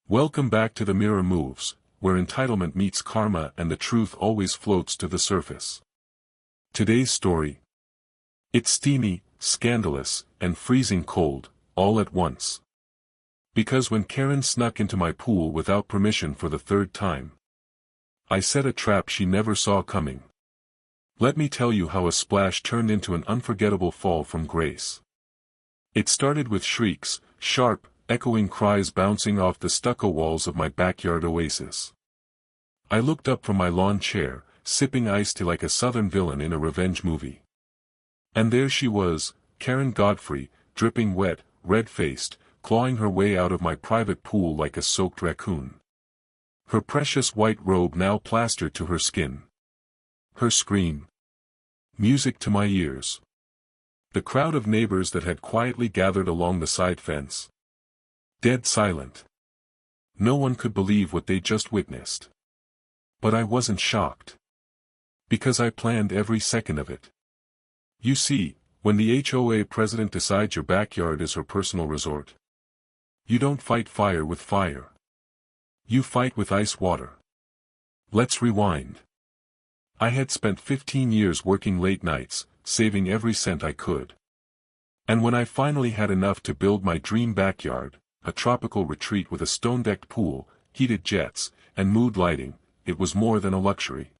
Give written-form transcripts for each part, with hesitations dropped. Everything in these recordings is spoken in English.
Welcome back to The Mirror Moves, where entitlement meets karma and the truth always floats to the surface. Today's story. It's steamy, scandalous, and freezing cold, all at once. Because when Karen snuck into my pool without permission for the third time, I set a trap she never saw coming. Let me tell you how a splash turned into an unforgettable fall from grace. It started with shrieks, sharp, echoing cries bouncing off the stucco walls of my backyard oasis. I looked up from my lawn chair, sipping iced tea like a southern villain in a revenge movie. And there she was, Karen Godfrey, dripping wet, red-faced, clawing her way out of my private pool like a soaked raccoon. Her precious white robe now plastered to her skin. Her scream. Music to my ears. The crowd of neighbors that had quietly gathered along the side fence. Dead silent. No one could believe what they just witnessed. But I wasn't shocked. Because I planned every second of it. You see, when the HOA president decides your backyard is her personal resort, you don't fight fire with fire. You fight with ice water. Let's rewind. I had spent 15 years working late nights, saving every cent I could. And when I finally had enough to build my dream backyard, a tropical retreat with a stone-decked pool, heated jets, and mood lighting, it was more than a luxury.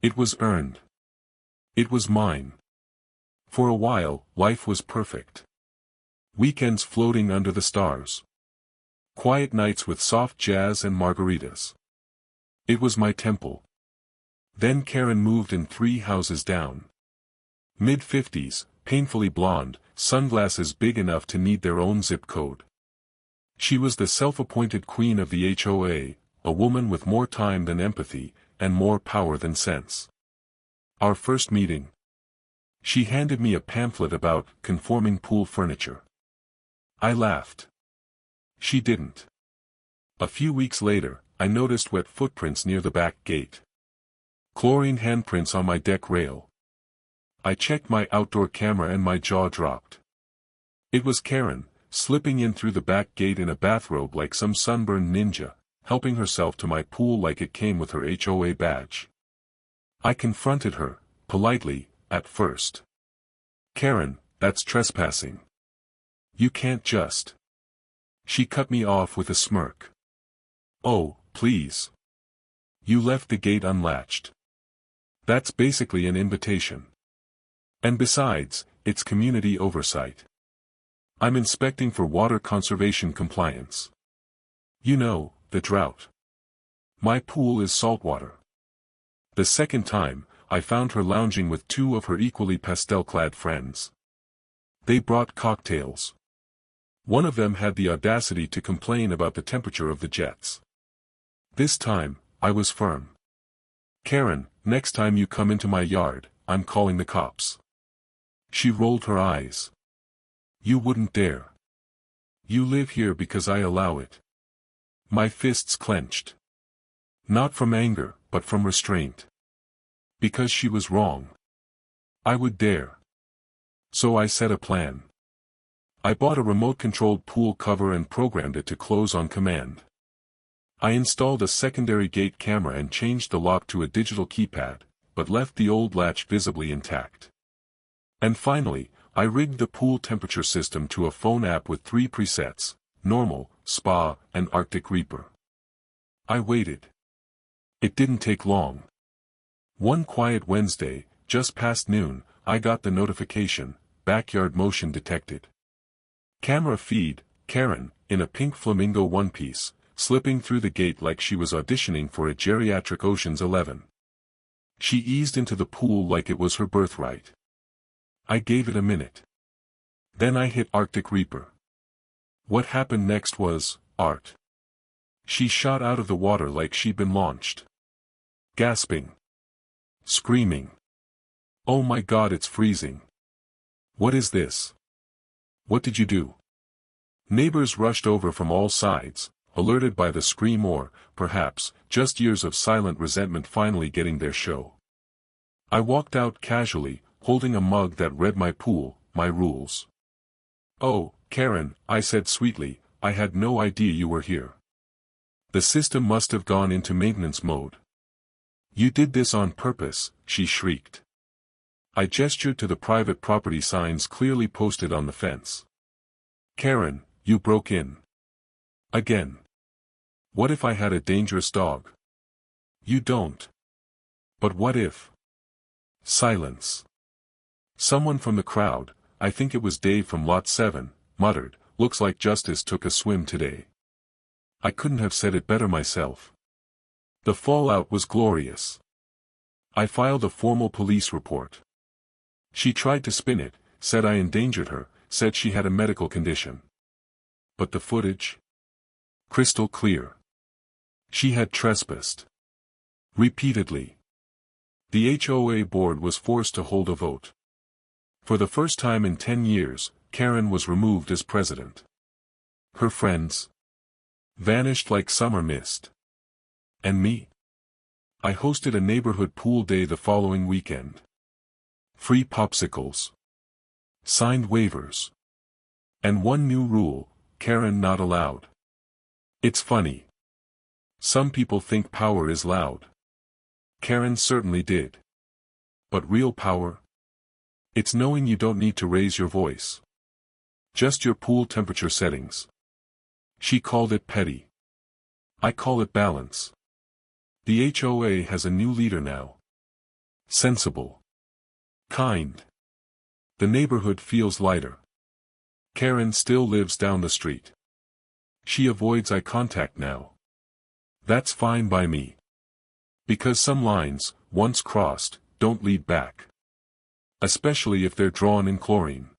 It was earned. It was mine. For a while, life was perfect. Weekends floating under the stars. Quiet nights with soft jazz and margaritas. It was my temple. Then Karen moved in 3 houses down. Mid-50s, painfully blonde, sunglasses big enough to need their own zip code. She was the self-appointed queen of the HOA, a woman with more time than empathy, and more power than sense. Our first meeting. She handed me a pamphlet about conforming pool furniture. I laughed. She didn't. A few weeks later, I noticed wet footprints near the back gate. Chlorine handprints on my deck rail. I checked my outdoor camera and my jaw dropped. It was Karen, slipping in through the back gate in a bathrobe like some sunburned ninja, helping herself to my pool like it came with her HOA badge. I confronted her, politely, at first. Karen, that's trespassing. You can't just. She cut me off with a smirk. Oh, please. You left the gate unlatched. That's basically an invitation. And besides, it's community oversight. I'm inspecting for water conservation compliance. You know, the drought. My pool is saltwater. The second time, I found her lounging with 2 of her equally pastel-clad friends. They brought cocktails. One of them had the audacity to complain about the temperature of the jets. This time, I was firm. Karen, next time you come into my yard, I'm calling the cops. She rolled her eyes. You wouldn't dare. You live here because I allow it. My fists clenched. Not from anger, but from restraint. Because she was wrong. I would dare. So I set a plan. I bought a remote-controlled pool cover and programmed it to close on command. I installed a secondary gate camera and changed the lock to a digital keypad, but left the old latch visibly intact. And finally, I rigged the pool temperature system to a phone app with 3 presets: normal, spa, and Arctic Reaper. I waited. It didn't take long. One quiet Wednesday, just past noon, I got the notification, backyard motion detected. Camera feed, Karen, in a pink flamingo one-piece, slipping through the gate like she was auditioning for a geriatric Ocean's 11. She eased into the pool like it was her birthright. I gave it a minute. Then I hit Arctic Reaper. What happened next was art. She shot out of the water like she'd been launched. Gasping. Screaming. Oh my God, it's freezing. What is this? What did you do? Neighbors rushed over from all sides, alerted by the scream or, perhaps, just years of silent resentment finally getting their show. I walked out casually, holding a mug that read my pool, my rules. Oh, Karen, I said sweetly, I had no idea you were here. The system must have gone into maintenance mode. You did this on purpose, she shrieked. I gestured to the private property signs clearly posted on the fence. Karen, you broke in. Again. What if I had a dangerous dog? You don't. But what if? Silence. Someone from the crowd, I think it was Dave from Lot 7, muttered, looks like Justice took a swim today. I couldn't have said it better myself. The fallout was glorious. I filed a formal police report. She tried to spin it, said I endangered her, said she had a medical condition. But the footage? Crystal clear. She had trespassed. Repeatedly. The HOA board was forced to hold a vote. For the first time in 10 years, Karen was removed as president. Her friends vanished like summer mist. And me? I hosted a neighborhood pool day the following weekend. Free popsicles. Signed waivers. And one new rule, Karen not allowed. It's funny. Some people think power is loud. Karen certainly did. But real power? It's knowing you don't need to raise your voice. Just your pool temperature settings. She called it petty. I call it balance. The HOA has a new leader now. Sensible. Kind. The neighborhood feels lighter. Karen still lives down the street. She avoids eye contact now. That's fine by me. Because some lines, once crossed, don't lead back. Especially if they're drawn in chlorine.